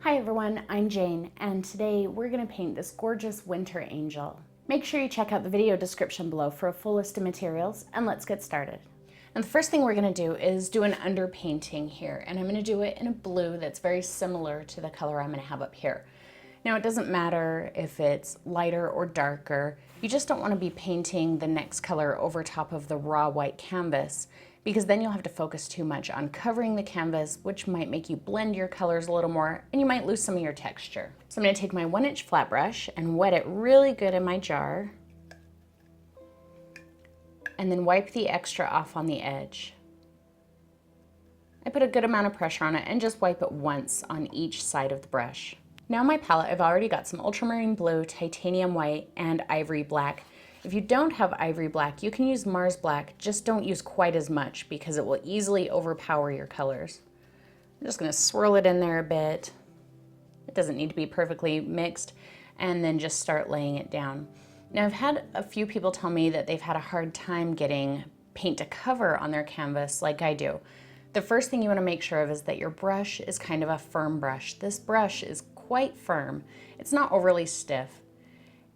Hi everyone, I'm Jane, and today we're going to paint this gorgeous winter angel. Make sure you check out the video description below for a full list of materials, and let's get started. And the first thing we're going to do is do an underpainting here, and I'm going to do it in a blue that's very similar to the color I'm going to have up here. Now it doesn't matter if it's lighter or darker, you just don't want to be painting the next color over top of the raw white canvas, because then you'll have to focus too much on covering the canvas, which might make you blend your colors a little more, and you might lose some of your texture. So I'm going to take my 1-inch flat brush and wet it really good in my jar, and then wipe the extra off on the edge. I put a good amount of pressure on it and just wipe it once on each side of the brush. Now on my palette, I've already got some Ultramarine Blue, Titanium White, and Ivory Black. If you don't have Ivory Black, you can use Mars Black, just don't use quite as much because it will easily overpower your colors. I'm just going to swirl it in there a bit. It doesn't need to be perfectly mixed, and then just start laying it down. Now I've had a few people tell me that they've had a hard time getting paint to cover on their canvas like I do. The first thing you want to make sure of is that your brush is kind of a firm brush. This brush is quite firm. It's not overly stiff.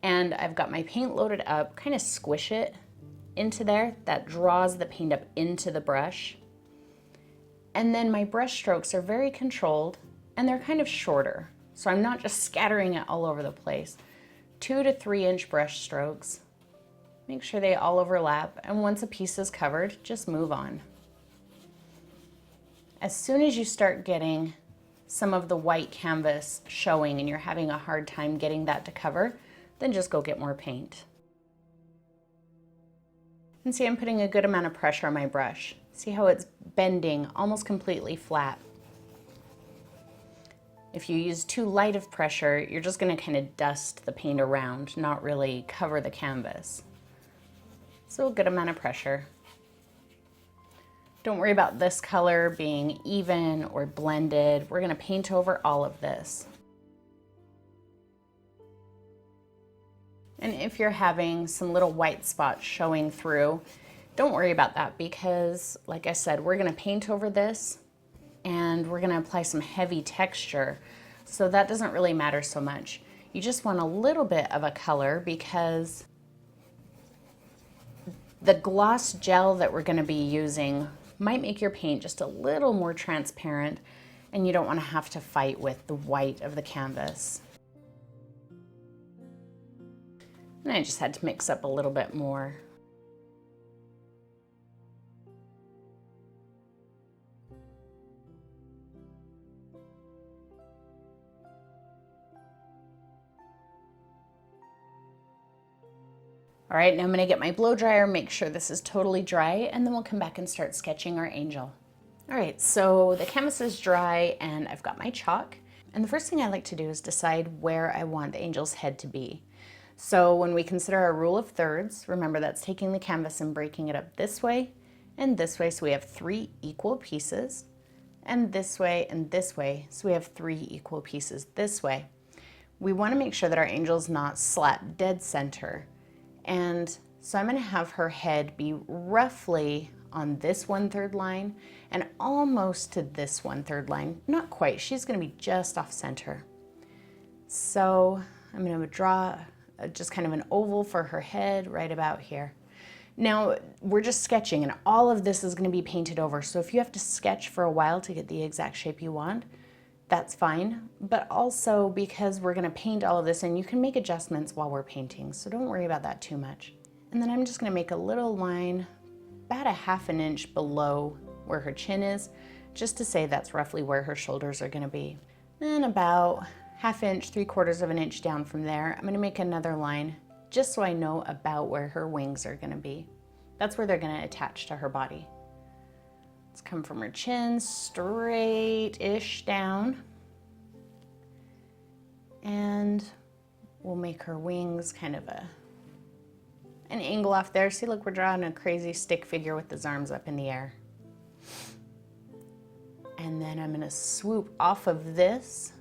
And I've got my paint loaded up, kind of squish it into there. That draws the paint up into the brush. And then my brush strokes are very controlled and they're kind of shorter. So I'm not just scattering it all over the place. 2 to 3 inch brush strokes. Make sure they all overlap, and once a piece is covered, just move on. As soon as you start getting some of the white canvas showing and you're having a hard time getting that to cover, then just go get more paint. And see, I'm putting a good amount of pressure on my brush. See how it's bending almost completely flat. If you use too light of pressure, you're just going to kind of dust the paint around, not really cover the canvas. So a good amount of pressure. Don't worry about this color being even or blended. We're going to paint over all of this. And if you're having some little white spots showing through, don't worry about that because, like I said, we're going to paint over this and we're going to apply some heavy texture. So that doesn't really matter so much. You just want a little bit of a color because the gloss gel that we're going to be using might make your paint just a little more transparent, and you don't want to have to fight with the white of the canvas. And I just had to mix up a little bit more. All right, now I'm gonna get my blow dryer, make sure this is totally dry, and then we'll come back and start sketching our angel. All right, so the canvas is dry and I've got my chalk. And the first thing I like to do is decide where I want the angel's head to be. So when we consider our rule of thirds, remember that's taking the canvas and breaking it up this way and this way. So we have 3 equal pieces, and this way and this way. So we have 3 equal pieces this way. We wanna make sure that our angel's not slap dead center. And so I'm going to have her head be roughly on this 1/3 line and almost to this 1/3 line. Not quite, she's going to be just off center. So I'm going to draw just kind of an oval for her head right about here. Now we're just sketching and all of this is going to be painted over. So if you have to sketch for a while to get the exact shape you want, that's fine, but also because we're going to paint all of this and you can make adjustments while we're painting, so don't worry about that too much. And then I'm just going to make a little line about 1/2 inch below where her chin is, just to say that's roughly where her shoulders are going to be. Then about 1/2 inch, 3/4 inch down from there, I'm going to make another line just so I know about where her wings are going to be. That's where they're going to attach to her body. Let's come from her chin straight-ish down. And we'll make her wings kind of an angle off there. See, look, we're drawing a crazy stick figure with his arms up in the air. And then I'm gonna swoop off of this,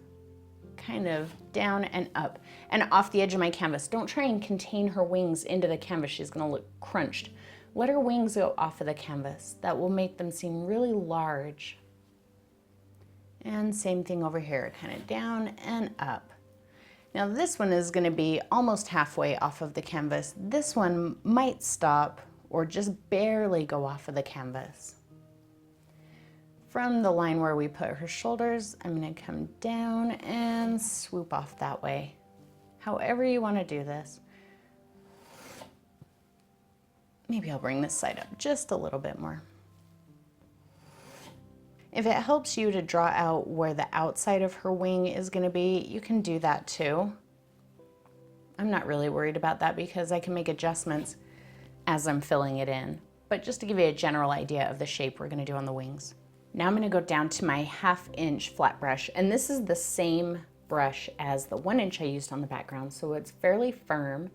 kind of down and up, and off the edge of my canvas. Don't try and contain her wings into the canvas. She's gonna look crunched. Let her wings go off of the canvas. That will make them seem really large. And same thing over here, kind of down and up. Now this one is going to be almost halfway off of the canvas. This one might stop or just barely go off of the canvas. From the line where we put her shoulders, I'm going to come down and swoop off that way. However you want to do this. Maybe I'll bring this side up just a little bit more. If it helps you to draw out where the outside of her wing is going to be, you can do that too. I'm not really worried about that because I can make adjustments as I'm filling it in. But just to give you a general idea of the shape we're going to do on the wings. Now I'm going to go down to my 1/2 inch flat brush, and this is the same brush as the 1 inch I used on the background, so it's fairly firm.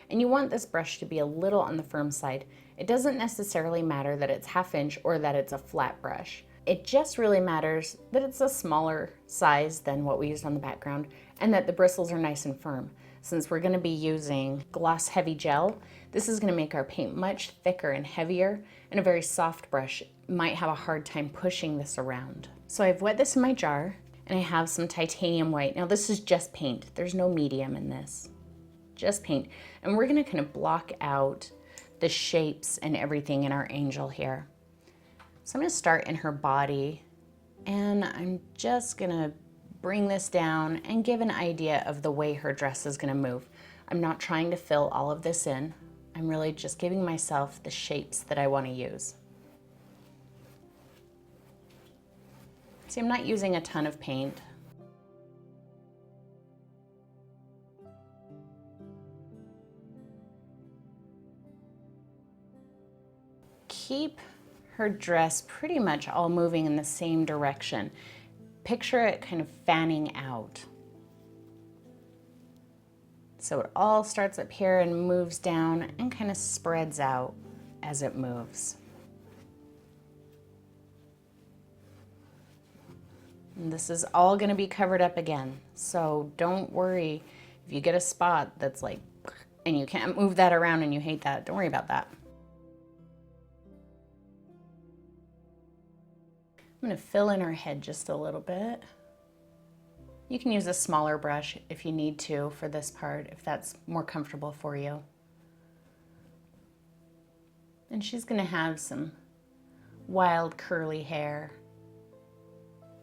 And you want this brush to be a little on the firm side. It doesn't necessarily matter that it's 1/2 inch or that it's a flat brush. It just really matters that it's a smaller size than what we used on the background and that the bristles are nice and firm. Since we're going to be using gloss heavy gel, this is going to make our paint much thicker and heavier, and a very soft brush might have a hard time pushing this around. So I've wet this in my jar and I have some titanium white. Now this is just paint. There's no medium in this, just paint. And we're going to kind of block out the shapes and everything in our angel here. So I'm going to start in her body, and I'm just going to bring this down and give an idea of the way her dress is going to move. I'm not trying to fill all of this in. I'm really just giving myself the shapes that I want to use. See, I'm not using a ton of paint. Keep her dress pretty much all moving in the same direction. Picture it kind of fanning out. So it all starts up here and moves down and kind of spreads out as it moves. And this is all going to be covered up again. So don't worry if you get a spot that's like, and you can't move that around and you hate that. Don't worry about that. I'm going to fill in her head just a little bit. You can use a smaller brush if you need to for this part, if that's more comfortable for you. And she's going to have some wild curly hair.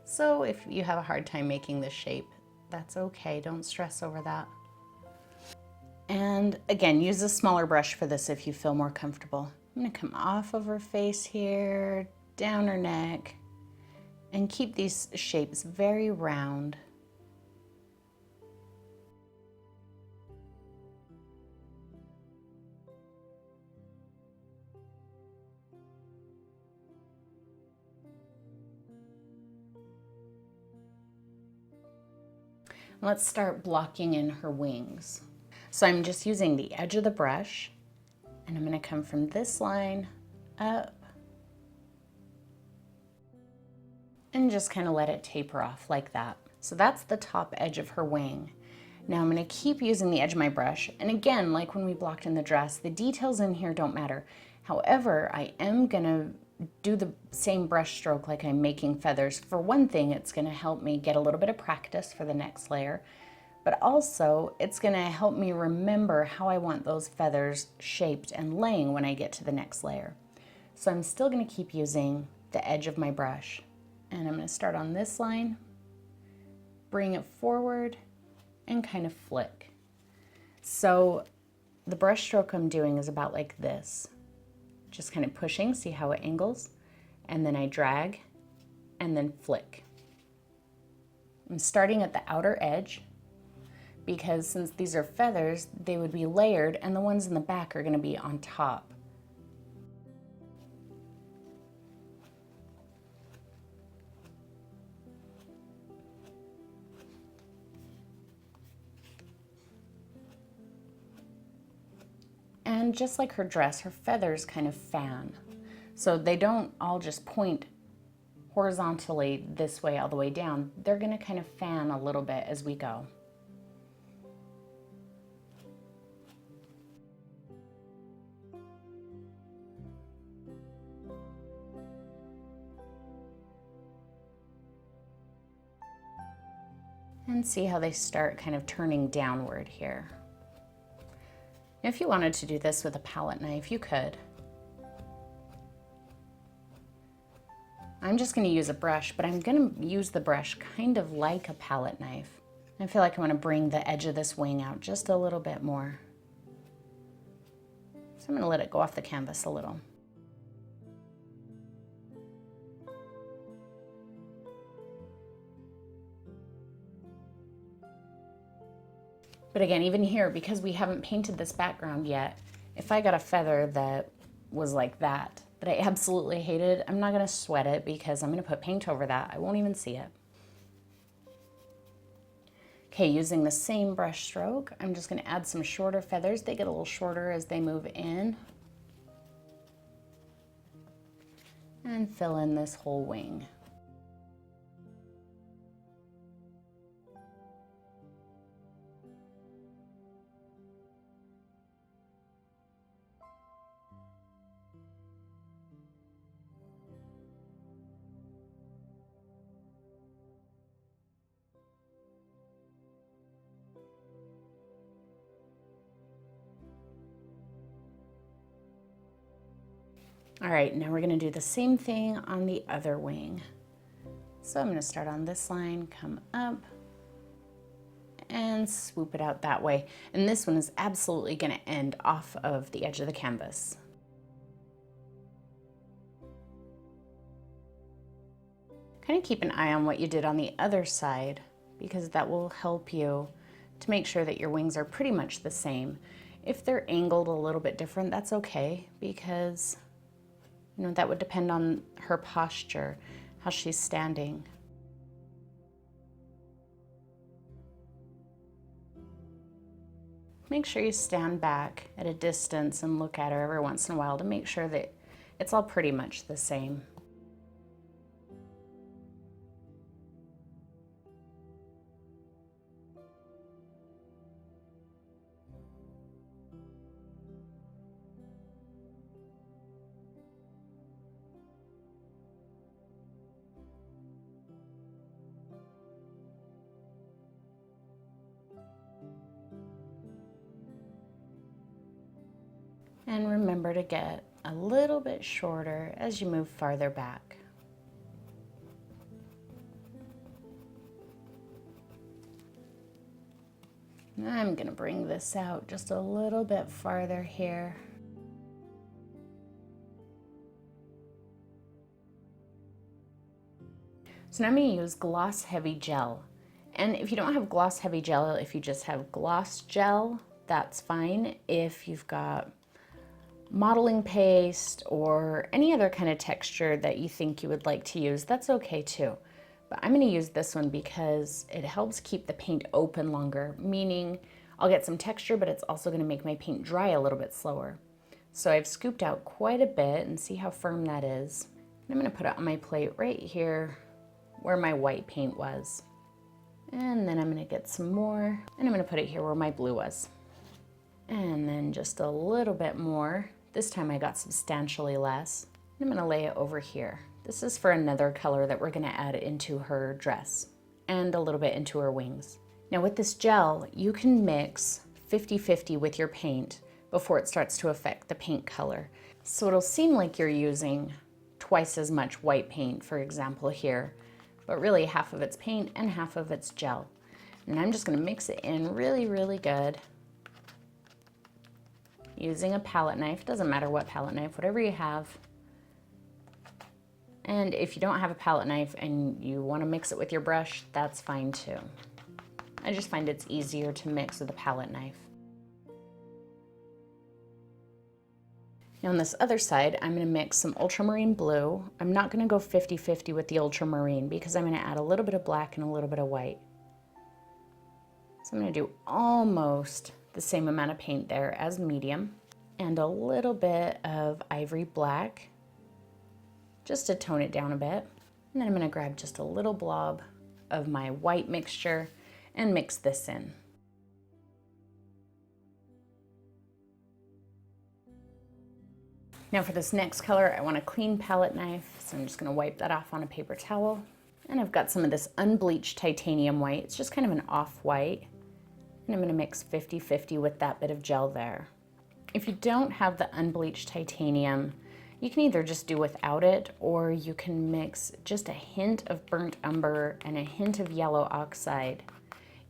So if you have a hard time making this shape, that's okay. Don't stress over that. And again, use a smaller brush for this if you feel more comfortable. I'm going to come off of her face here, down her neck, and keep these shapes very round. Let's start blocking in her wings. So I'm just using the edge of the brush, and I'm going to come from this line up and just kind of let it taper off like that. So that's the top edge of her wing. Now I'm going to keep using the edge of my brush, and again, like when we blocked in the dress, the details in here don't matter. However, I am going to do the same brush stroke like I'm making feathers. For one thing, it's going to help me get a little bit of practice for the next layer, but also it's going to help me remember how I want those feathers shaped and laying when I get to the next layer. So I'm still going to keep using the edge of my brush, and I'm going to start on this line, bring it forward, and kind of flick. So the brush stroke I'm doing is about like this. Just kind of pushing, see how it angles, and then I drag and then flick. I'm starting at the outer edge because since these are feathers, they would be layered, and the ones in the back are going to be on top. And just like her dress, her feathers kind of fan. So they don't all just point horizontally this way all the way down. They're going to kind of fan a little bit as we go. And see how they start kind of turning downward here. If you wanted to do this with a palette knife, you could. I'm just going to use a brush, but I'm going to use the brush kind of like a palette knife. I feel like I want to bring the edge of this wing out just a little bit more. So I'm going to let it go off the canvas a little. But again, even here, because we haven't painted this background yet, if I got a feather that was like that I absolutely hated, I'm not gonna sweat it because I'm gonna put paint over that. I won't even see it. Okay, using the same brush stroke, I'm just gonna add some shorter feathers. They get a little shorter as they move in. And fill in this whole wing. All right, now we're gonna do the same thing on the other wing. So I'm gonna start on this line, come up, and swoop it out that way. And this one is absolutely gonna end off of the edge of the canvas. Kind of keep an eye on what you did on the other side, because that will help you to make sure that your wings are pretty much the same. If they're angled a little bit different, that's okay, because that would depend on her posture, how she's standing. Make sure you stand back at a distance and look at her every once in a while to make sure that it's all pretty much the same. And remember to get a little bit shorter as you move farther back. I'm going to bring this out just a little bit farther here. So now I'm going to use gloss heavy gel. And if you don't have gloss heavy gel, if you just have gloss gel, that's fine. If you've got modeling paste or any other kind of texture that you think you would like to use, that's okay too. But I'm going to use this one because it helps keep the paint open longer, meaning I'll get some texture, but it's also going to make my paint dry a little bit slower. So I've scooped out quite a bit, and see how firm that is. And I'm going to put it on my plate right here where my white paint was. And then I'm going to get some more, and I'm going to put it here where my blue was. And then just a little bit more. This time I got substantially less. I'm going to lay it over here. This is for another color that we're going to add into her dress and a little bit into her wings. Now with this gel, you can mix 50-50 with your paint before it starts to affect the paint color. So it'll seem like you're using twice as much white paint, for example here, but really half of it's paint and half of it's gel. And I'm just going to mix it in really, really good. Using a palette knife, doesn't matter what palette knife, whatever you have. And if you don't have a palette knife and you want to mix it with your brush, that's fine too. I just find it's easier to mix with a palette knife. Now on this other side, I'm going to mix some Ultramarine Blue. I'm not going to go 50-50 with the Ultramarine because I'm going to add a little bit of black and a little bit of white. So I'm going to do almost the same amount of paint there as medium, and a little bit of Ivory Black just to tone it down a bit. And then I'm going to grab just a little blob of my white mixture and mix this in. Now for this next color, I want a clean palette knife, so I'm just going to wipe that off on a paper towel. And I've got some of this unbleached titanium white. It's just kind of an off-white. And I'm gonna mix 50-50 with that bit of gel there. If you don't have the unbleached titanium, you can either just do without it, or you can mix just a hint of burnt umber and a hint of yellow oxide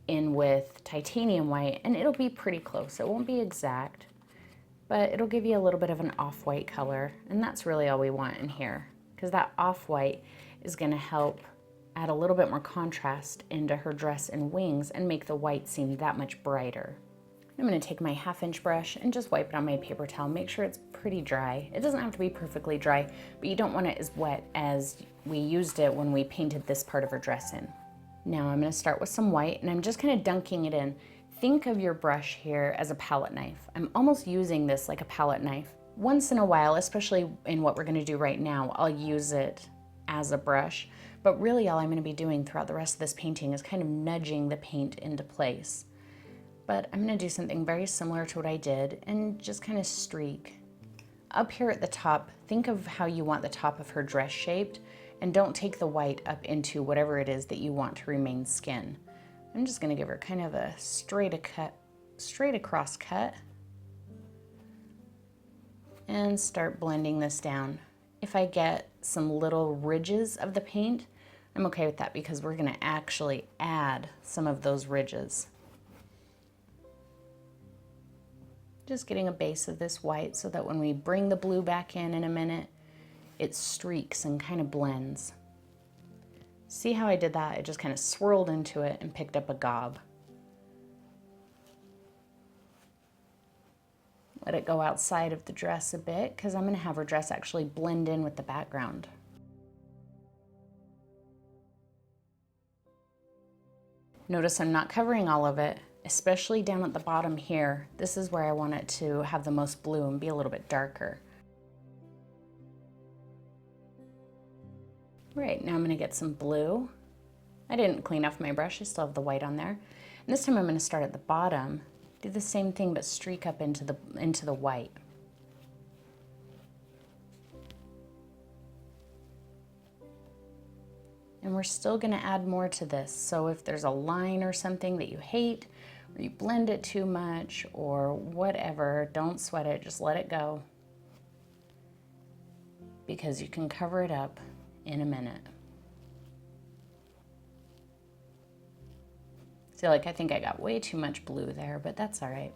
in with titanium white, and it'll be pretty close. It won't be exact, but it'll give you a little bit of an off-white color, and that's really all we want in here, because that off-white is gonna help add a little bit more contrast into her dress and wings and make the white seem that much brighter. I'm gonna take my 1/2" brush and just wipe it on my paper towel. Make sure it's pretty dry. It doesn't have to be perfectly dry, but you don't want it as wet as we used it when we painted this part of her dress in. Now I'm gonna start with some white, and I'm just kind of dunking it in. Think of your brush here as a palette knife. I'm almost using this like a palette knife. Once in a while, especially in what we're gonna do right now, I'll use it as a brush, but really all I'm gonna be doing throughout the rest of this painting is kind of nudging the paint into place. But I'm gonna do something very similar to what I did and just kind of streak. Up here at the top, think of how you want the top of her dress shaped, and don't take the white up into whatever it is that you want to remain skin. I'm just gonna give her kind of a straight across cut and start blending this down. If I get some little ridges of the paint, I'm okay with that because we're gonna actually add some of those ridges. Just getting a base of this white so that when we bring the blue back in a minute, it streaks and kind of blends. See how I did that? It just kind of swirled into it and picked up a gob. Let it go outside of the dress a bit because I'm gonna have her dress actually blend in with the background. Notice I'm not covering all of it, especially down at the bottom here. This is where I want it to have the most blue and be a little bit darker. Right, now I'm gonna get some blue. I didn't clean off my brush, I still have the white on there. And this time I'm gonna start at the bottom, do the same thing but streak up into the white. And we're still gonna add more to this. So if there's a line or something that you hate, or you blend it too much, or whatever, don't sweat it, just let it go. Because you can cover it up in a minute. See, like I think I got way too much blue there, but that's all right.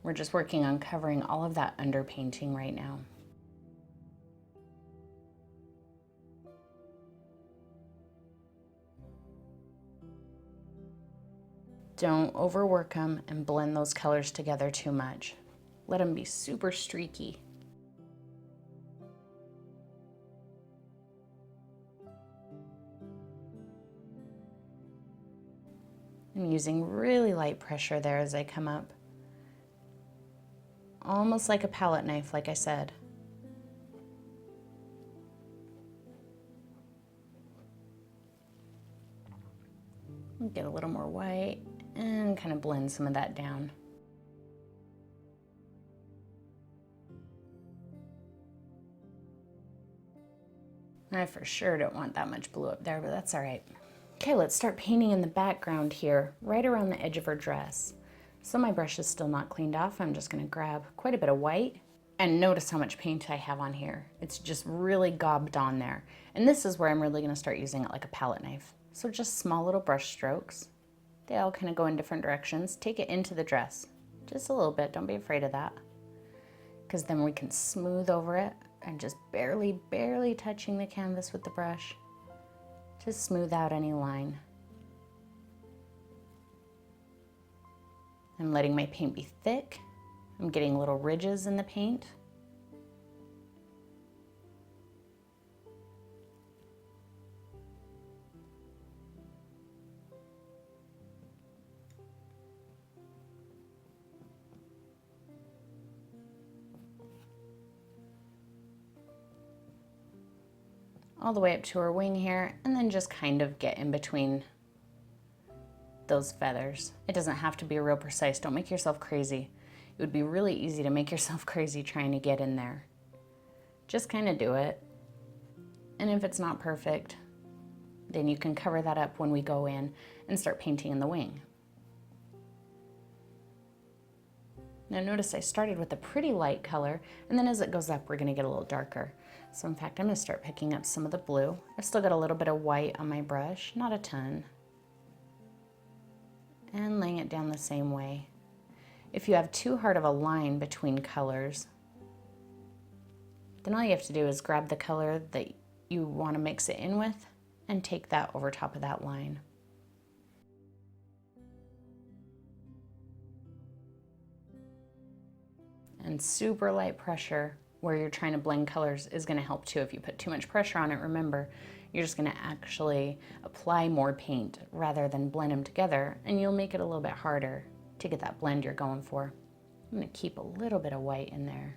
We're just working on covering all of that underpainting right now. Don't overwork them and blend those colors together too much. Let them be super streaky. I'm using really light pressure there as I come up. Almost like a palette knife, like I said. Get a little more white and kind of blend some of that down. I for sure don't want that much blue up there, but that's all right. Okay, let's start painting in the background here, right around the edge of her dress. So my brush is still not cleaned off. I'm just gonna grab quite a bit of white, and notice how much paint I have on here. It's just really gobbed on there. And this is where I'm really gonna start using it like a palette knife. So just small little brush strokes. They all kind of go in different directions. Take it into the dress, just a little bit, don't be afraid of that. Because then we can smooth over it and just barely touching the canvas with the brush. Just smooth out any line. I'm letting my paint be thick. I'm getting little ridges in the paint. All the way up to her wing here, and then just kind of get in between those feathers. It doesn't have to be real precise. Don't make yourself crazy. It would be really easy to make yourself crazy trying to get in there. Just kind of do it. And if it's not perfect, then you can cover that up when we go in and start painting in the wing. Now notice I started with a pretty light color, and then as it goes up, we're gonna get a little darker. So in fact, I'm gonna start picking up some of the blue. I've still got a little bit of white on my brush, not a ton. And laying it down the same way. If you have too hard of a line between colors, then all you have to do is grab the color that you wanna mix it in with and take that over top of that line. And super light pressure where you're trying to blend colors is going to help too. If you put too much pressure on it, remember, you're just going to actually apply more paint rather than blend them together, and you'll make it a little bit harder to get that blend you're going for. I'm going to keep a little bit of white in there.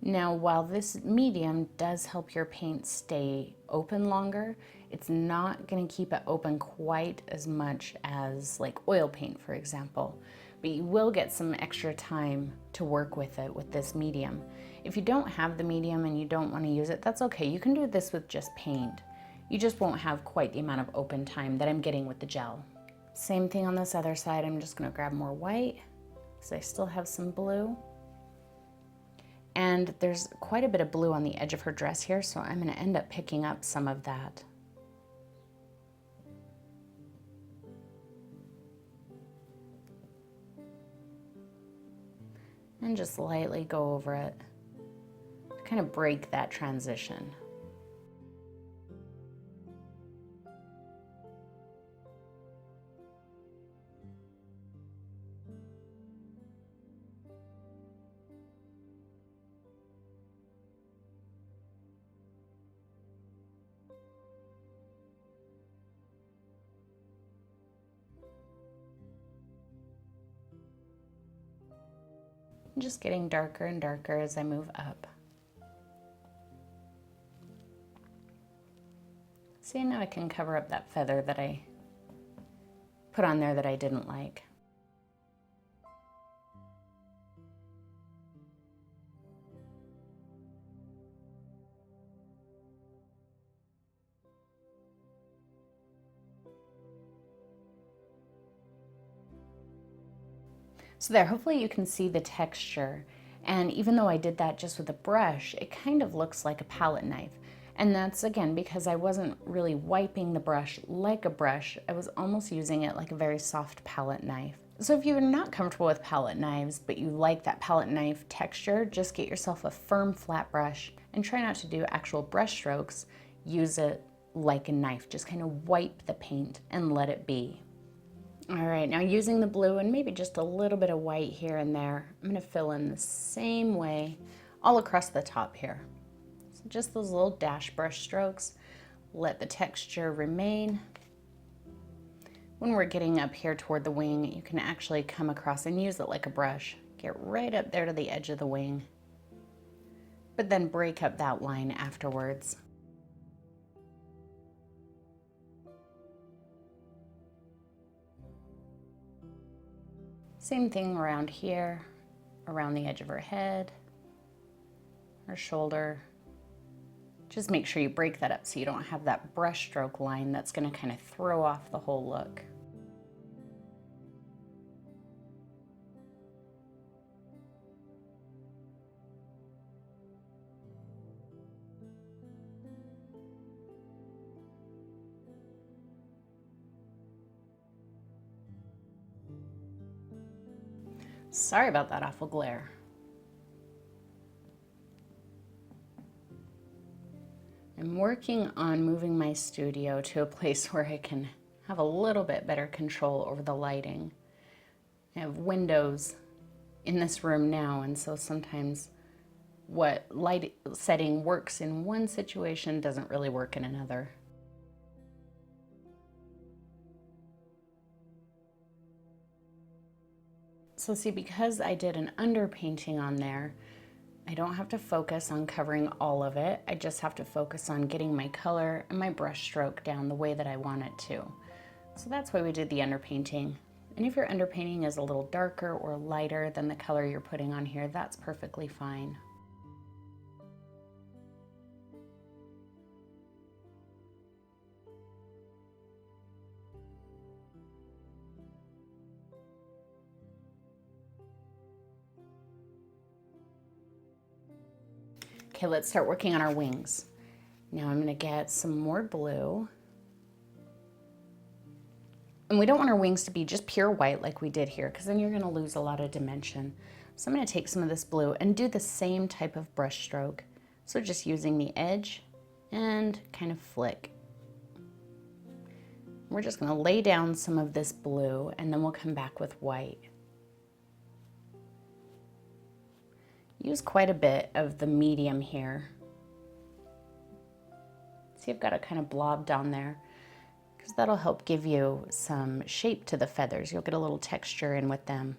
Now, while this medium does help your paint stay open longer, it's not going to keep it open quite as much as like oil paint, for example. But you will get some extra time to work with it with this medium. If you don't have the medium and you don't want to use it, that's okay. You can do this with just paint. You just won't have quite the amount of open time that I'm getting with the gel. Same thing on this other side. I'm just going to grab more white because I still have some blue. And there's quite a bit of blue on the edge of her dress here, so I'm going to end up picking up some of that. And just lightly go over it to kind of break that transition. Just getting darker and darker as I move up. See, now I can cover up that feather that I put on there that I didn't like. So there, hopefully you can see the texture. And even though I did that just with a brush, it kind of looks like a palette knife. And that's, again, because I wasn't really wiping the brush like a brush. I was almost using it like a very soft palette knife. So if you're not comfortable with palette knives, but you like that palette knife texture, just get yourself a firm flat brush and try not to do actual brush strokes. Use it like a knife. Just kind of wipe the paint and let it be. All right, now using the blue and maybe just a little bit of white here and there, I'm gonna fill in the same way all across the top here. So just those little dash brush strokes, let the texture remain. When we're getting up here toward the wing, you can actually come across and use it like a brush. Get right up there to the edge of the wing, but then break up that line afterwards. Same thing around here, around the edge of her head, her shoulder. Just make sure you break that up so you don't have that brush stroke line that's going to kind of throw off the whole look. Sorry about that awful glare. I'm working on moving my studio to a place where I can have a little bit better control over the lighting. I have windows in this room now, and so sometimes what light setting works in one situation doesn't really work in another. So see, because I did an underpainting on there, I don't have to focus on covering all of it. I just have to focus on getting my color and my brush stroke down the way that I want it to. So that's why we did the underpainting. And if your underpainting is a little darker or lighter than the color you're putting on here, that's perfectly fine. Okay, let's start working on our wings. Now I'm gonna get some more blue. And we don't want our wings to be just pure white like we did here, because then you're gonna lose a lot of dimension. So I'm gonna take some of this blue and do the same type of brush stroke. So just using the edge and kind of flick. We're just gonna lay down some of this blue and then we'll come back with white. Use quite a bit of the medium here. See, I've got it kind of blobbed on there because that'll help give you some shape to the feathers. You'll get a little texture in with them.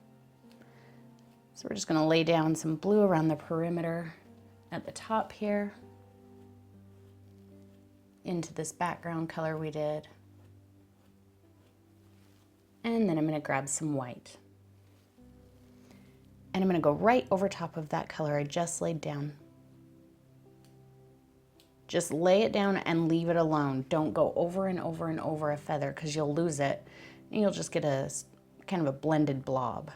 So we're just gonna lay down some blue around the perimeter at the top here, into this background color we did. And then I'm gonna grab some white. And I'm gonna go right over top of that color I just laid down. Just lay it down and leave it alone. Don't go over and over and over a feather because you'll lose it and you'll just get a kind of a blended blob.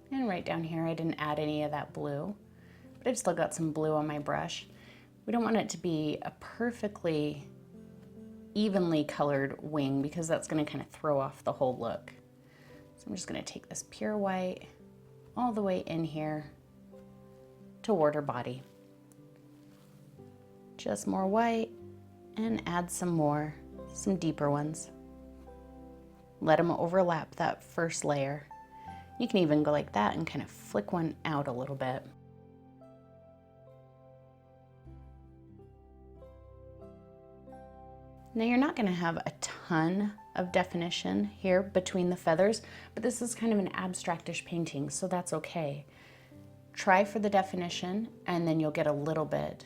And right down here, I didn't add any of that blue, but I've still got some blue on my brush. We don't want it to be a perfectly evenly colored wing because that's going to kind of throw off the whole look. So I'm just going to take this pure white all the way in here toward her body. Just more white and add some more, some deeper ones. Let them overlap that first layer. You can even go like that and kind of flick one out a little bit. Now you're not going to have a ton of definition here between the feathers, but this is kind of an abstractish painting, so that's okay. Try for the definition and then you'll get a little bit.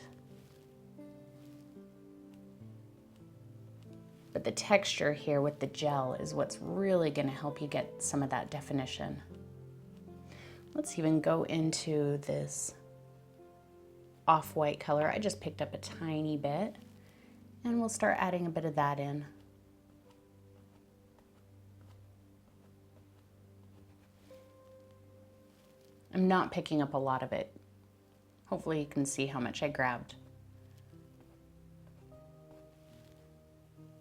But the texture here with the gel is what's really going to help you get some of that definition. Let's even go into this off-white color. I just picked up a tiny bit. And we'll start adding a bit of that in. I'm not picking up a lot of it. Hopefully you can see how much I grabbed.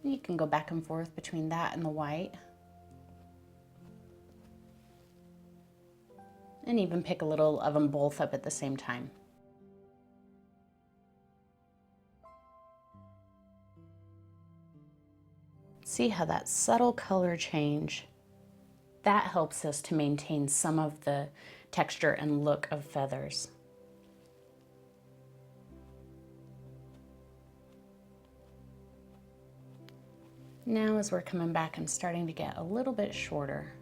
You can go back and forth between that and the white. And even pick a little of them both up at the same time. See how that subtle color change, that helps us to maintain some of the texture and look of feathers. Now as we're coming back, I'm starting to get a little bit shorter,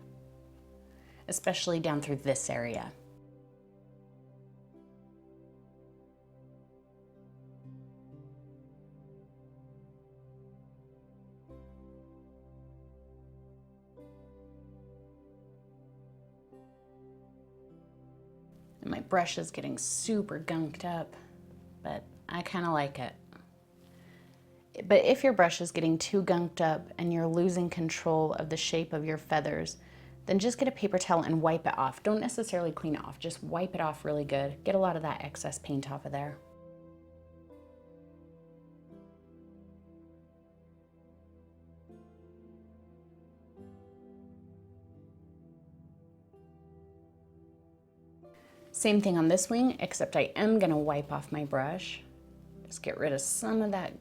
especially down through this area. My brush is getting super gunked up, but I kind of like it. But if your brush is getting too gunked up and you're losing control of the shape of your feathers, then just get a paper towel and wipe it off. Don't necessarily clean it off, just wipe it off really good. Get a lot of that excess paint off of there. Same thing on this wing, except I am gonna wipe off my brush. Just get rid of some of that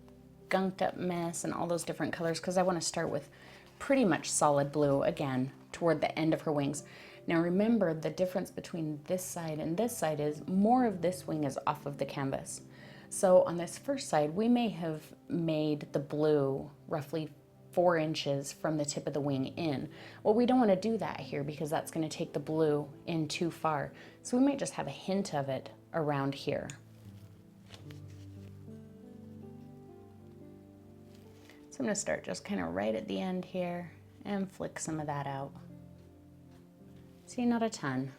gunked up mess and all those different colors because I want to start with pretty much solid blue again toward the end of her wings. Now remember, the difference between this side and this side is more of this wing is off of the canvas. So on this first side, we may have made the blue roughly 4 inches from the tip of the wing in. Well, we don't want to do that here because that's going to take the blue in too far. So we might just have a hint of it around here. So I'm going to start just kind of right at the end here and flick some of that out. See, not a ton.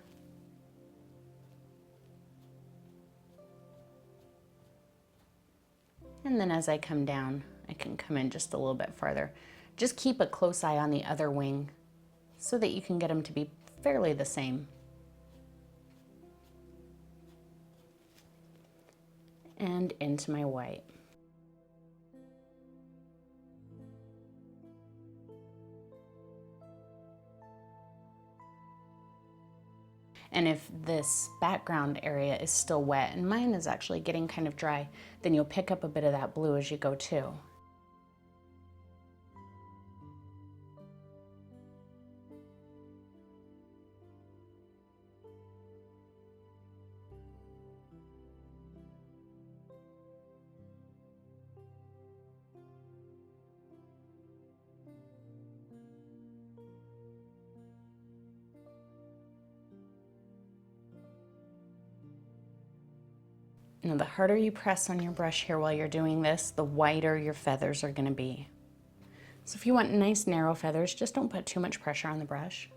And then as I come down, I can come in just a little bit farther. Just keep a close eye on the other wing so that you can get them to be fairly the same. And into my white. And if this background area is still wet, and mine is actually getting kind of dry, then you'll pick up a bit of that blue as you go too. Now, the harder you press on your brush here while you're doing this, the whiter your feathers are going to be. So if you want nice narrow feathers, just don't put too much pressure on the brush.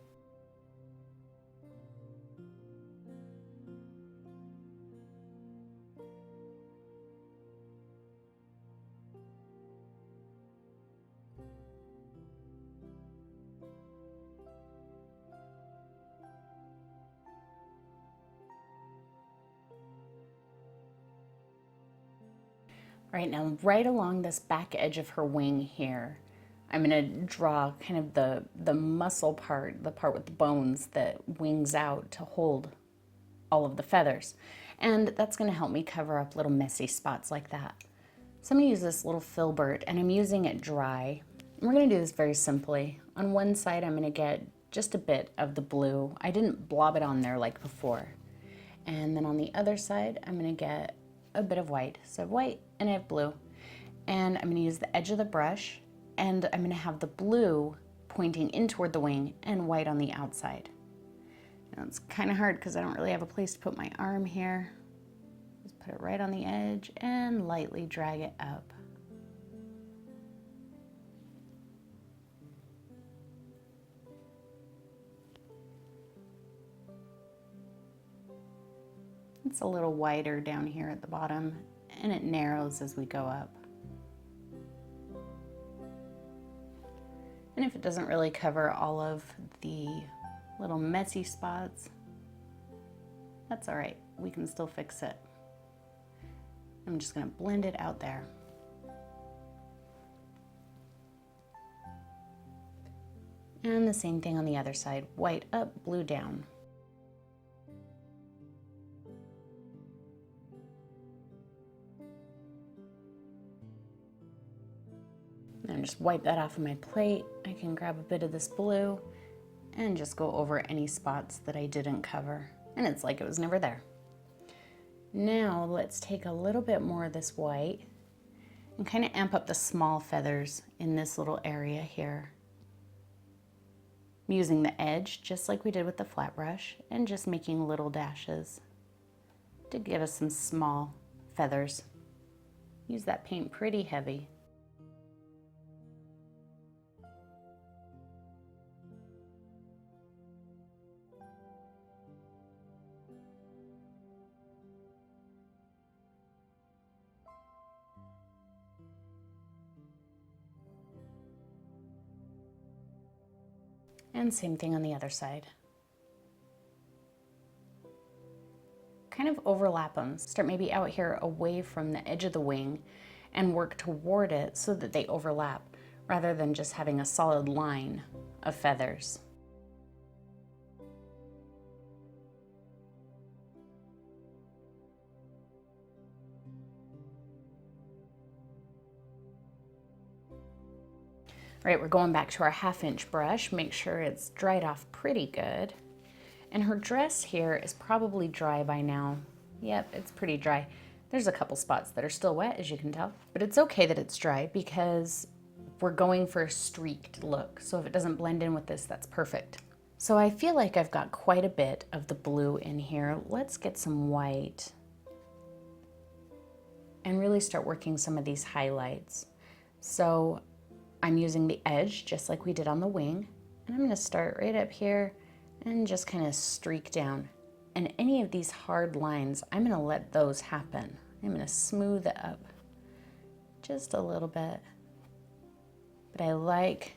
All right, now right along this back edge of her wing here, I'm going to draw kind of the muscle part, the part with the bones that wings out to hold all of the feathers. And that's going to help me cover up little messy spots like that. So I'm going to use this little filbert, and I'm using it dry. And we're going to do this very simply. On one side, I'm going to get just a bit of the blue. I didn't blob it on there like before. And then on the other side, I'm going to get a bit of white. So I have white and I have blue. And I'm going to use the edge of the brush, and I'm going to have the blue pointing in toward the wing and white on the outside. Now it's kind of hard because I don't really have a place to put my arm here. Just put it right on the edge and lightly drag it up. It's a little wider down here at the bottom, and it narrows as we go up. And if it doesn't really cover all of the little messy spots, that's all right. We can still fix it. I'm just going to blend it out there. And the same thing on the other side. White up, blue down. And just wipe that off of my plate. I can grab a bit of this blue and just go over any spots that I didn't cover. And it's like it was never there. Now let's take a little bit more of this white and kind of amp up the small feathers in this little area here. I'm using the edge just like we did with the flat brush and just making little dashes to give us some small feathers. Use that paint pretty heavy. And same thing on the other side. Kind of overlap them. Start maybe out here away from the edge of the wing and work toward it so that they overlap rather than just having a solid line of feathers. All right, we're going back to our 1/2 inch brush. Make sure it's dried off pretty good. And her dress here is probably dry by now. Yep, it's pretty dry. There's a couple spots that are still wet, as you can tell, but it's okay that it's dry because we're going for a streaked look. So if it doesn't blend in with this, that's perfect. So I feel like I've got quite a bit of the blue in here. Let's get some white and really start working some of these highlights. So I'm using the edge just like we did on the wing, and I'm gonna start right up here and just kind of streak down. And any of these hard lines, I'm gonna let those happen. I'm gonna smooth it up just a little bit. But I like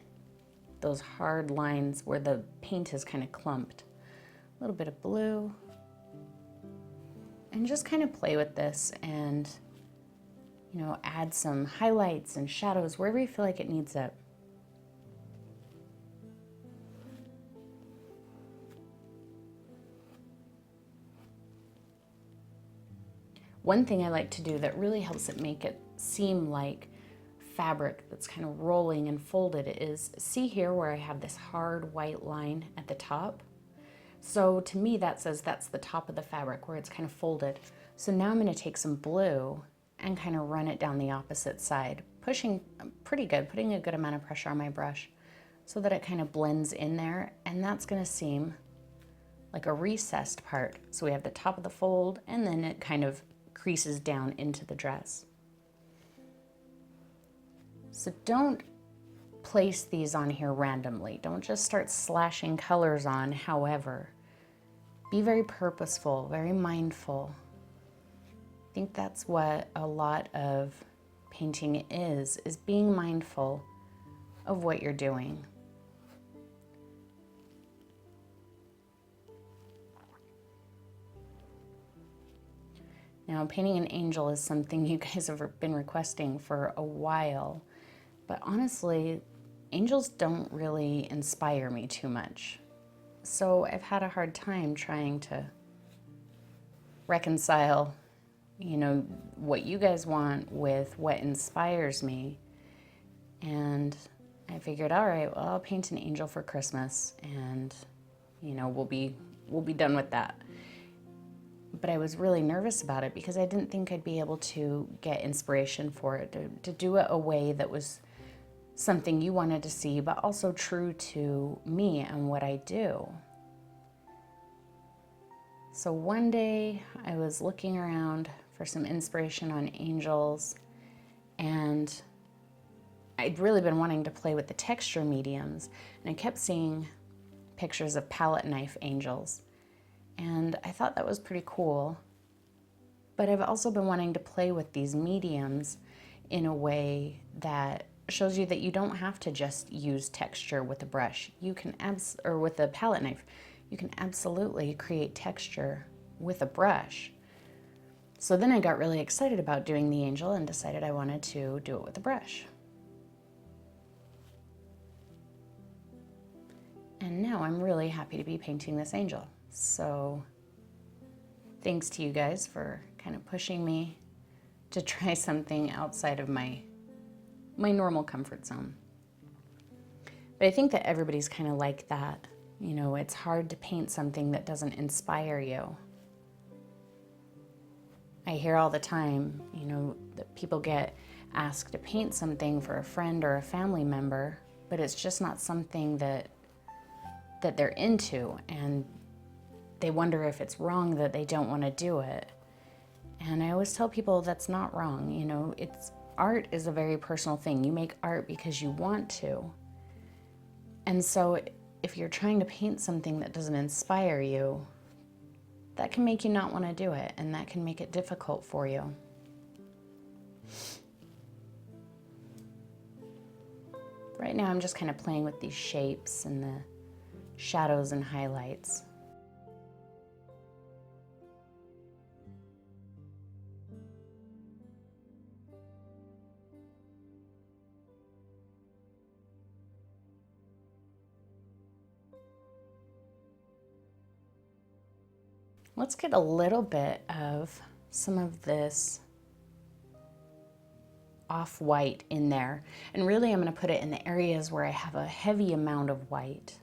those hard lines where the paint is kind of clumped. A little bit of blue. And just kind of play with this and, you know, add some highlights and shadows wherever you feel like it needs it. One thing I like to do that really helps it make it seem like fabric that's kind of rolling and folded is, see here where I have this hard white line at the top? So to me that says that's the top of the fabric where it's kind of folded. So now I'm going to take some blue and kind of run it down the opposite side, pushing pretty good, putting a good amount of pressure on my brush so that it kind of blends in there, and that's going to seem like a recessed part. So we have the top of the fold and then it kind of creases down into the dress. So don't place these on here randomly. Don't just start slashing colors on however. Be very purposeful, very mindful. I think that's what a lot of painting is being mindful of what you're doing. Now, painting an angel is something you guys have been requesting for a while. But honestly, angels don't really inspire me too much. So I've had a hard time trying to reconcile, you know, what you guys want with what inspires me. And I figured, all right, well, I'll paint an angel for Christmas and, you know, we'll be done with that. But I was really nervous about it because I didn't think I'd be able to get inspiration for it, to do it a way that was something you wanted to see, but also true to me and what I do. So one day I was looking around for some inspiration on angels, and I'd really been wanting to play with the texture mediums, and I kept seeing pictures of palette knife angels, and I thought that was pretty cool. But I've also been wanting to play with these mediums in a way that shows you that you don't have to just use texture with a brush. You can or with a palette knife. You can absolutely create texture with a brush. So then I got really excited about doing the angel and decided I wanted to do it with a brush. And now I'm really happy to be painting this angel. So thanks to you guys for kind of pushing me to try something outside of my normal comfort zone. But I think that everybody's kind of like that. You know, it's hard to paint something that doesn't inspire you. I hear all the time, you know, that people get asked to paint something for a friend or a family member, but it's just not something that they're into, and they wonder if it's wrong that they don't want to do it. And I always tell people that's not wrong. You know, art is a very personal thing. You make art because you want to. And so if you're trying to paint something that doesn't inspire you, that can make you not want to do it, and that can make it difficult for you. Right now I'm just kind of playing with these shapes and the shadows and highlights. Let's get a little bit of some of this off-white in there. And really I'm going to put it in the areas where I have a heavy amount of white.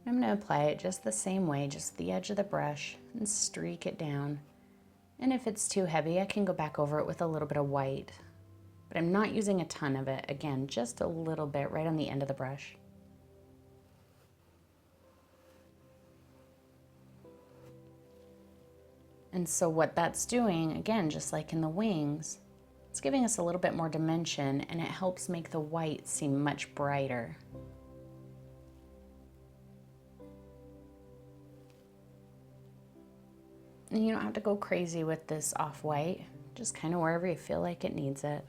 I'm going to apply it just the same way, just the edge of the brush, and streak it down. And if it's too heavy, I can go back over it with a little bit of white. but I'm not using a ton of it. Again, just a little bit right on the end of the brush. And so what that's doing, again, just like in the wings, it's giving us a little bit more dimension, and it helps make the white seem much brighter. And you don't have to go crazy with this off-white, just kind of wherever you feel like it needs it.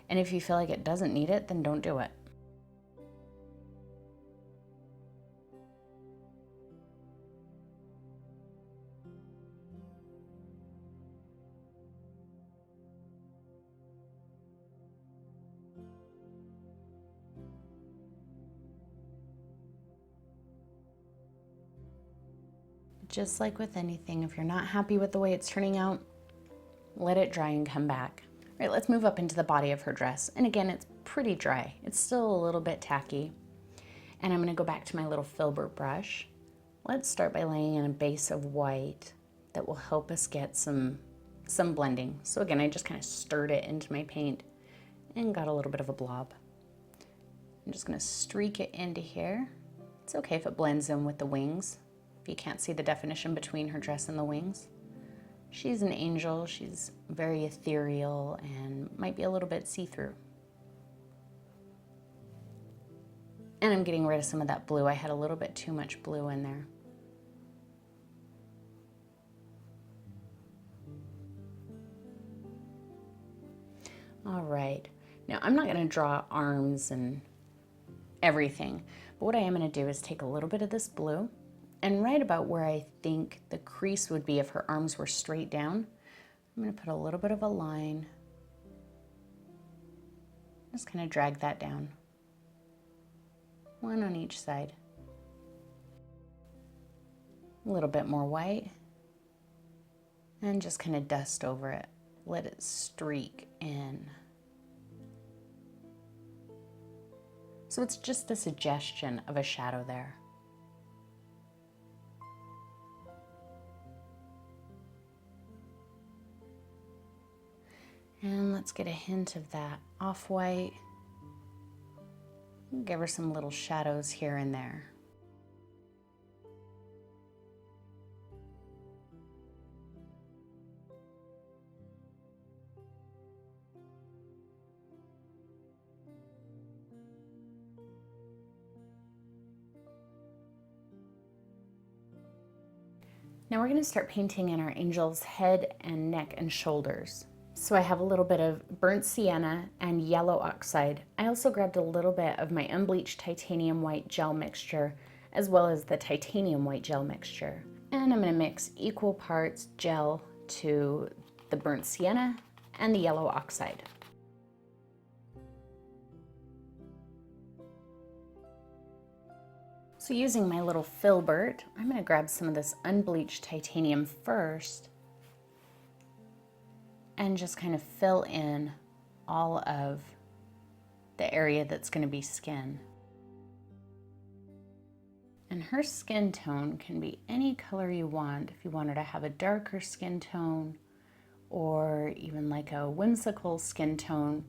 And if you feel like it doesn't need it, then don't do it. Just like with anything, if you're not happy with the way it's turning out, let it dry and come back. All right, let's move up into the body of her dress. And again, it's pretty dry. It's still a little bit tacky. And I'm gonna go back to my little filbert brush. Let's start by laying in a base of white that will help us get some blending. So again, I just kind of stirred it into my paint and got a little bit of a blob. I'm just gonna streak it into here. It's okay if it blends in with the wings, if you can't see the definition between her dress and the wings. She's an angel, she's very ethereal and might be a little bit see-through. And I'm getting rid of some of that blue. I had a little bit too much blue in there. All right, now I'm not gonna draw arms and everything, but what I am gonna do is take a little bit of this blue, and right about where I think the crease would be if her arms were straight down, I'm gonna put a little bit of a line. Just kind of drag that down. One on each side. A little bit more white. And just kind of dust over it. Let it streak in. So it's just a suggestion of a shadow there. And let's get a hint of that off-white. Give her some little shadows here and there. Now we're going to start painting in our angel's head and neck and shoulders. So I have a little bit of burnt sienna and yellow oxide. I also grabbed a little bit of my unbleached titanium white gel mixture, as well as the titanium white gel mixture. And I'm going to mix equal parts gel to the burnt sienna and the yellow oxide. So using my little filbert, I'm going to grab some of this unbleached titanium first and just kind of fill in all of the area that's going to be skin. And her skin tone can be any color you want. If you want her to have a darker skin tone or even like a whimsical skin tone,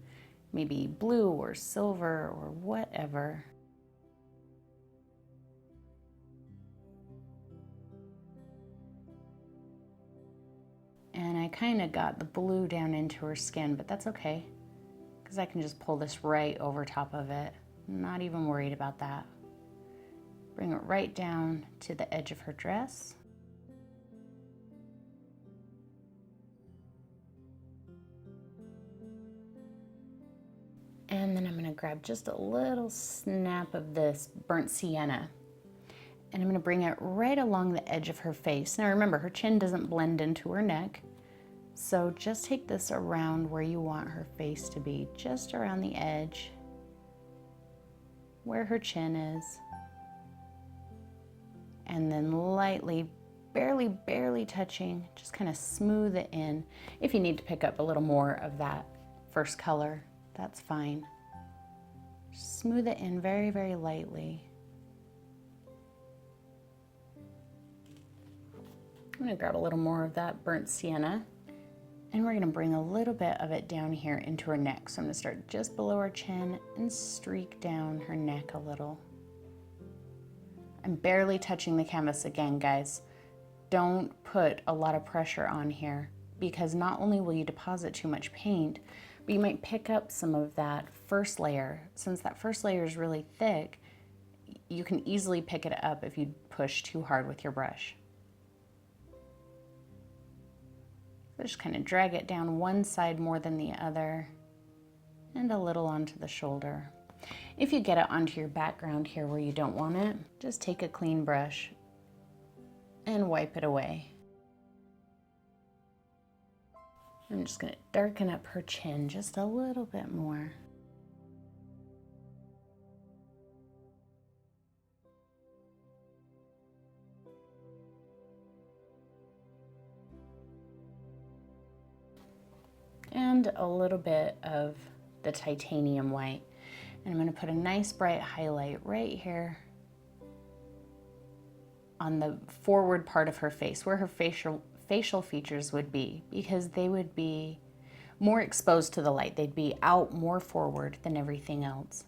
maybe blue or silver or whatever. And I kind of got the blue down into her skin, but that's okay, because I can just pull this right over top of it. I'm not even worried about that. Bring it right down to the edge of her dress. And then I'm going to grab just a little snap of this burnt sienna. And I'm going to bring it right along the edge of her face. Now remember, her chin doesn't blend into her neck. So just take this around where you want her face to be, just around the edge, where her chin is. And then lightly, barely touching, just kind of smooth it in. If you need to pick up a little more of that first color, that's fine. Smooth it in very lightly. I'm going to grab a little more of that burnt sienna And we're gonna bring a little bit of it down here into her neck. So I'm gonna start just below her chin and streak down her neck a little. I'm barely touching the canvas again, guys. Don't put a lot of pressure on here, because not only will you deposit too much paint, but you might pick up some of that first layer. Since that first layer is really thick, you can easily pick it up if you push too hard with your brush. So just kind of drag it down one side more than the other, and a little onto the shoulder. If you get it onto your background here where you don't want it, just take a clean brush and wipe it away. I'm just going to darken up her chin just a little bit more. And a little bit of the titanium white. And I'm going to put a nice bright highlight right here on the forward part of her face, where her facial features would be, because they would be more exposed to the light. They'd be out more forward than everything else.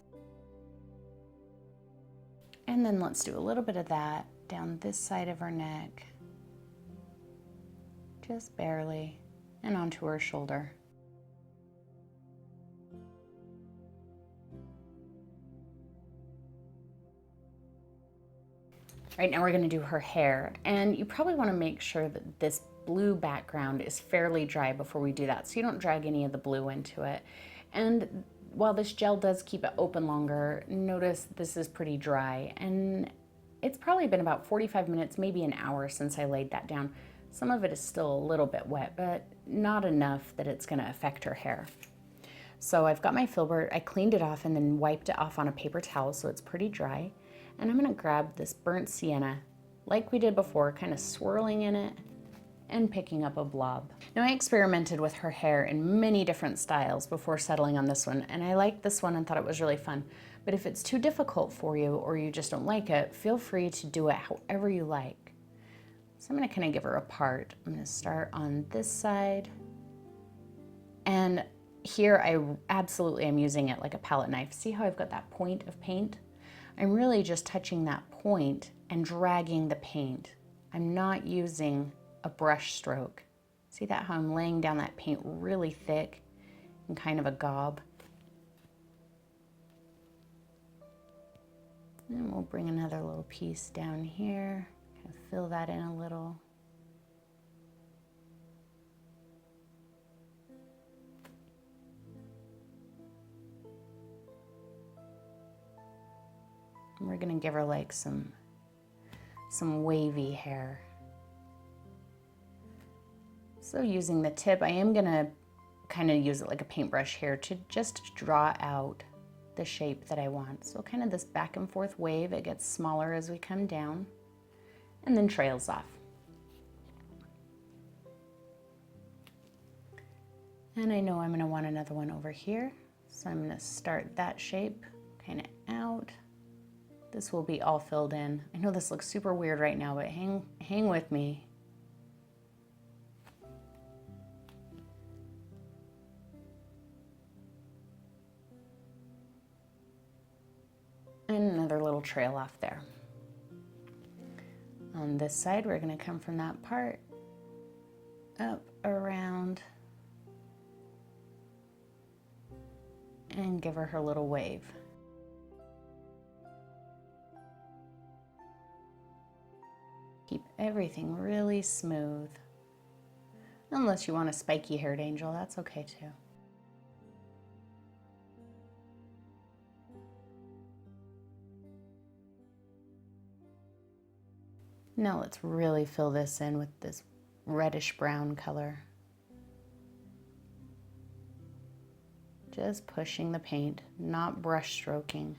And then let's do a little bit of that down this side of her neck, just barely, and onto her shoulder. Right now we're going to do her hair, and you probably want to make sure that this blue background is fairly dry before we do that, so you don't drag any of the blue into it. And while this gel does keep it open longer, notice this is pretty dry, and it's probably been about 45 minutes, maybe an hour since I laid that down. Some of it is still a little bit wet, but not enough that it's going to affect her hair. So I've got my filbert, I cleaned it off and then wiped it off on a paper towel so it's pretty dry. And I'm going to grab this burnt sienna, like we did before, kind of swirling in it and picking up a blob. Now I experimented with her hair in many different styles before settling on this one, and I liked this one and thought it was really fun. But if it's too difficult for you or you just don't like it, feel free to do it however you like. So I'm going to kind of give her a part. I'm going to start on this side, and here I absolutely am using it like a palette knife. See how I've got that point of paint? I'm really just touching that point and dragging the paint. I'm not using a brush stroke. See that, how I'm laying down that paint really thick and kind of a gob? And we'll bring another little piece down here, kind of fill that in a little. And we're gonna give her like some wavy hair. So using the tip, I am gonna kind of use it like a paintbrush here to just draw out the shape that I want. So kind of this back and forth wave, it gets smaller as we come down and then trails off. And I know I'm gonna want another one over here. So I'm gonna start that shape kind of out. This will be all filled in. I know this looks super weird right now, but hang with me. And another little trail off there. On this side, we're going to come from that part up, around, and give her little wave. Keep everything really smooth. Unless you want a spiky haired angel, that's okay too. Now let's really fill this in with this reddish brown color. Just pushing the paint, not brush stroking.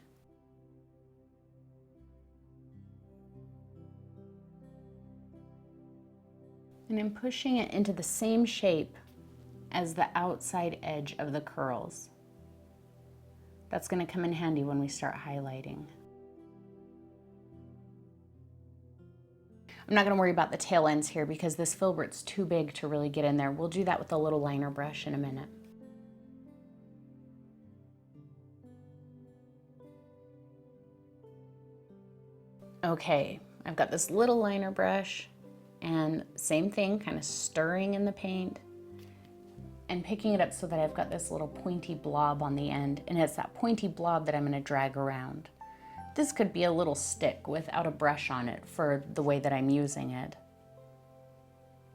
And I'm pushing it into the same shape as the outside edge of the curls. That's going to come in handy when we start highlighting. I'm not gonna worry about the tail ends here because this filbert's too big to really get in there. We'll do that with a little liner brush in a minute. Okay, I've got this little liner brush and same thing, kind of stirring in the paint and picking it up so that I've got this little pointy blob on the end, and it's that pointy blob that I'm gonna drag around. This could be a little stick without a brush on it for the way that I'm using it.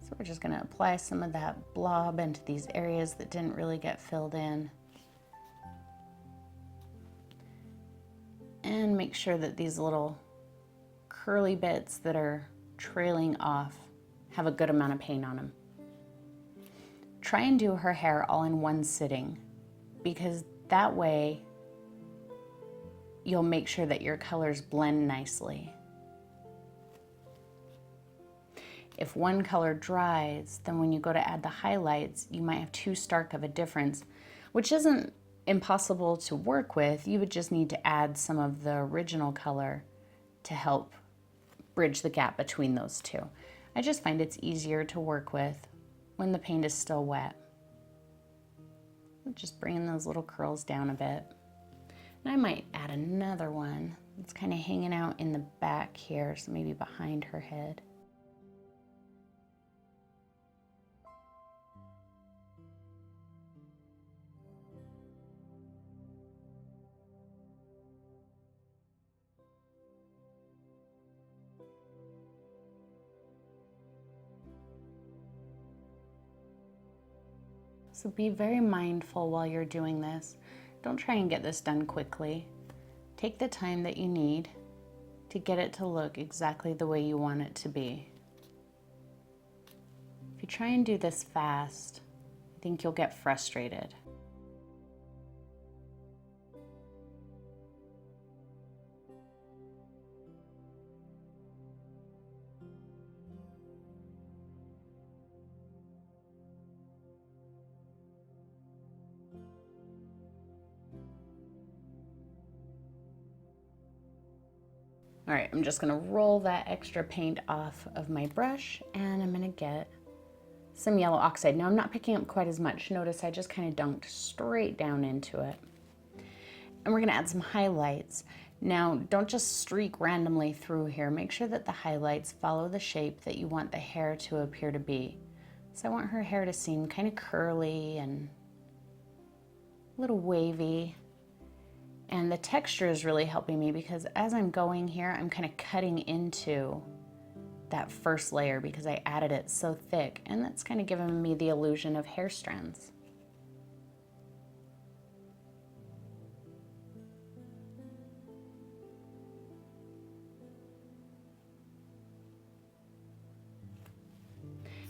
So we're just gonna apply some of that blob into these areas that didn't really get filled in. And make sure that these little curly bits that are trailing off have a good amount of paint on them. Try and do her hair all in one sitting, because that way you'll make sure that your colors blend nicely. If one color dries, then when you go to add the highlights, you might have too stark of a difference, which isn't impossible to work with. You would just need to add some of the original color to help bridge the gap between those two. I just find it's easier to work with when the paint is still wet. Just bringing those little curls down a bit. And I might add another one that's kind of hanging out in the back here, so maybe behind her head. So be very mindful while you're doing this. Don't try and get this done quickly. Take the time that you need to get it to look exactly the way you want it to be. If you try and do this fast, I think you'll get frustrated. All right, I'm just gonna roll that extra paint off of my brush, and I'm gonna get some yellow oxide. Now I'm not picking up quite as much. Notice I just kind of dunked straight down into it. And we're gonna add some highlights. Now, don't just streak randomly through here. Make sure that the highlights follow the shape that you want the hair to appear to be. So I want her hair to seem kind of curly and a little wavy. And the texture is really helping me because as I'm going here, I'm kind of cutting into that first layer because I added it so thick, and that's kind of giving me the illusion of hair strands.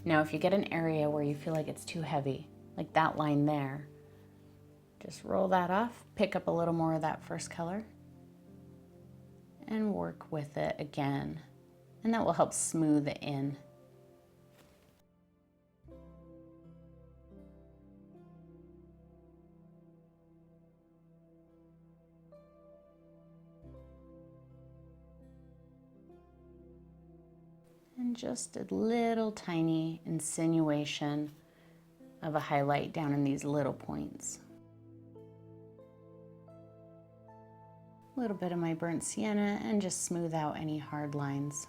Now, if you get an area where you feel like it's too heavy, like that line there, just roll that off, pick up a little more of that first color, and work with it again. And that will help smooth it in. And just a little tiny insinuation of a highlight down in these little points. A little bit of my burnt sienna and just smooth out any hard lines.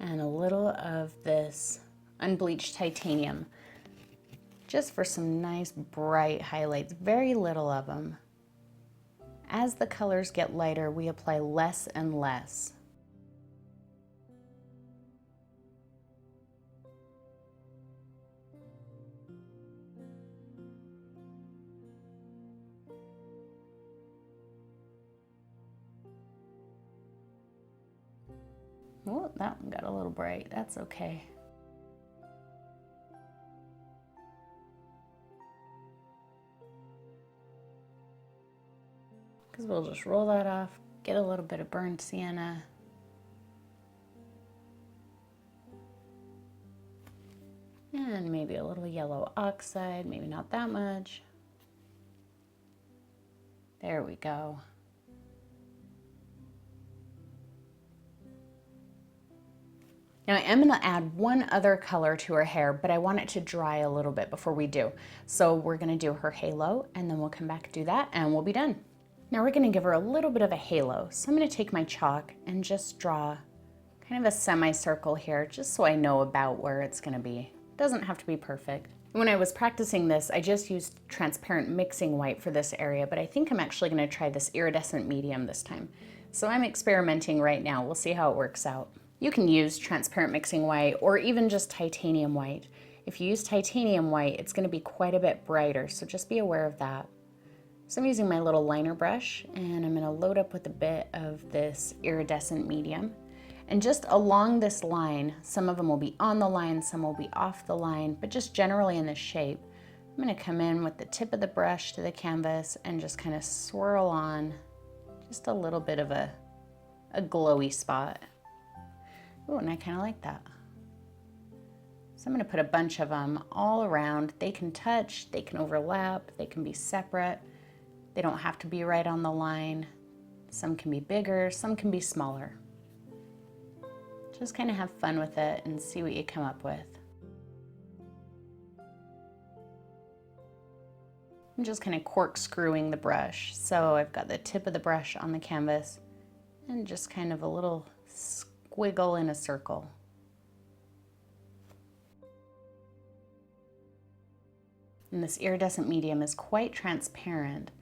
And a little of this unbleached titanium, just for some nice bright highlights, very little of them. As the colors get lighter, we apply less and less. Oh, that one got a little bright. That's okay. because we'll just roll that off, get a little bit of burnt sienna. And maybe a little yellow oxide, maybe not that much. There we go. Now I am going to add one other color to her hair, but I want it to dry a little bit before we do. So we're going to do her halo, and then we'll come back and do that, and we'll be done. Now we're going to give her a little bit of a halo. So I'm going to take my chalk and just draw kind of a semicircle here, just so I know about where it's going to be. It doesn't have to be perfect. When I was practicing this, I just used transparent mixing white for this area, but I think I'm actually going to try this iridescent medium this time. So I'm experimenting right now. We'll see how it works out. You can use transparent mixing white or even just titanium white. If you use titanium white, it's going to be quite a bit brighter, so just be aware of that. So I'm using my little liner brush, and I'm going to load up with a bit of this iridescent medium. And just along this line, some of them will be on the line, some will be off the line, but just generally in this shape, I'm going to come in with the tip of the brush to the canvas and just kind of swirl on just a little bit of a glowy spot. Oh, and I kind of like that. So I'm going to put a bunch of them all around. They can touch, they can overlap, they can be separate. They don't have to be right on the line. Some can be bigger, some can be smaller. Just kind of have fun with it and see what you come up with. I'm just kind of corkscrewing the brush. So I've got the tip of the brush on the canvas and just kind of a little squiggle in a circle. And this iridescent medium is quite transparent,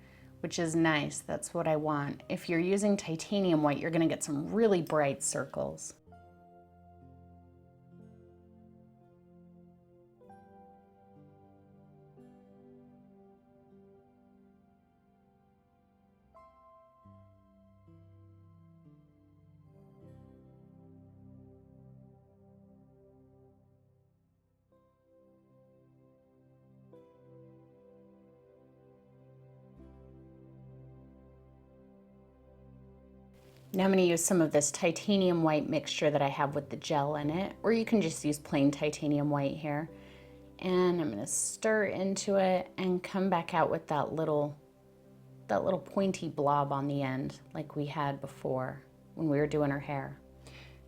which is nice. That's what I want. If you're using titanium white, you're going to get some really bright circles. Now I'm going to use some of this titanium white mixture that I have with the gel in it, or you can just use plain titanium white here. And I'm going to stir into it and come back out with that little pointy blob on the end like we had before when we were doing her hair.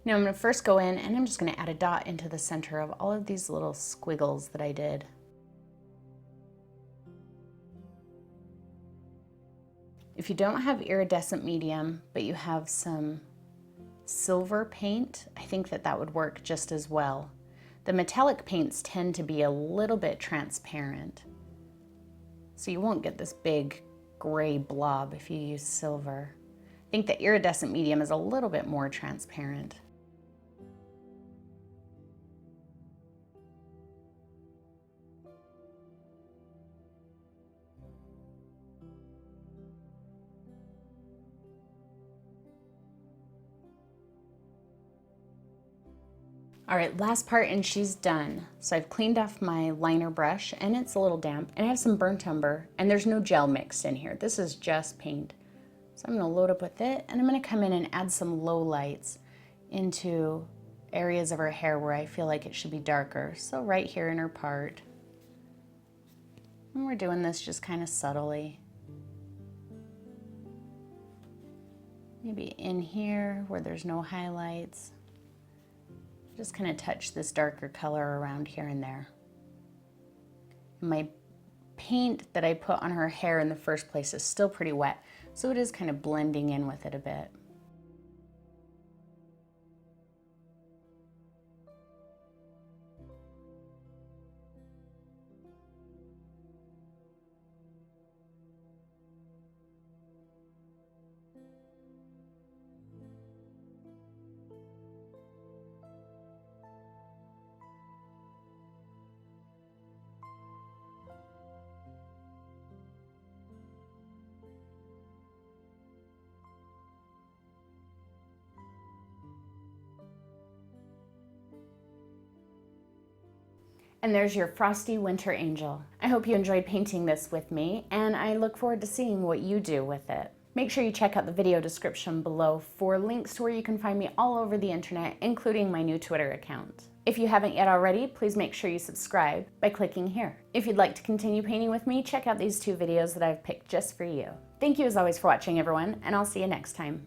Now I'm going to first go in and I'm just going to add a dot into the center of all of these little squiggles that I did. If you don't have iridescent medium, but you have some silver paint, I think that would work just as well. The metallic paints tend to be a little bit transparent, so you won't get this big gray blob if you use silver. I think the iridescent medium is a little bit more transparent. All right, last part and she's done. So I've cleaned off my liner brush and it's a little damp, and I have some burnt umber, and there's no gel mixed in here. This is just paint. So I'm gonna load up with it, and I'm gonna come in and add some low lights into areas of her hair where I feel like it should be darker. So right here in her part. And we're doing this just kind of subtly. Maybe in here where there's no highlights. Just kind of touch this darker color around here and there. My paint that I put on her hair in the first place is still pretty wet, so it is kind of blending in with it a bit. And there's your frosty winter angel. I hope you enjoyed painting this with me, and I look forward to seeing what you do with it. Make sure you check out the video description below for links to where you can find me all over the internet, including my new Twitter account. If you haven't yet already, please make sure you subscribe by clicking here. If you'd like to continue painting with me, check out these 2 videos that I've picked just for you. Thank you as always for watching, everyone, and I'll see you next time.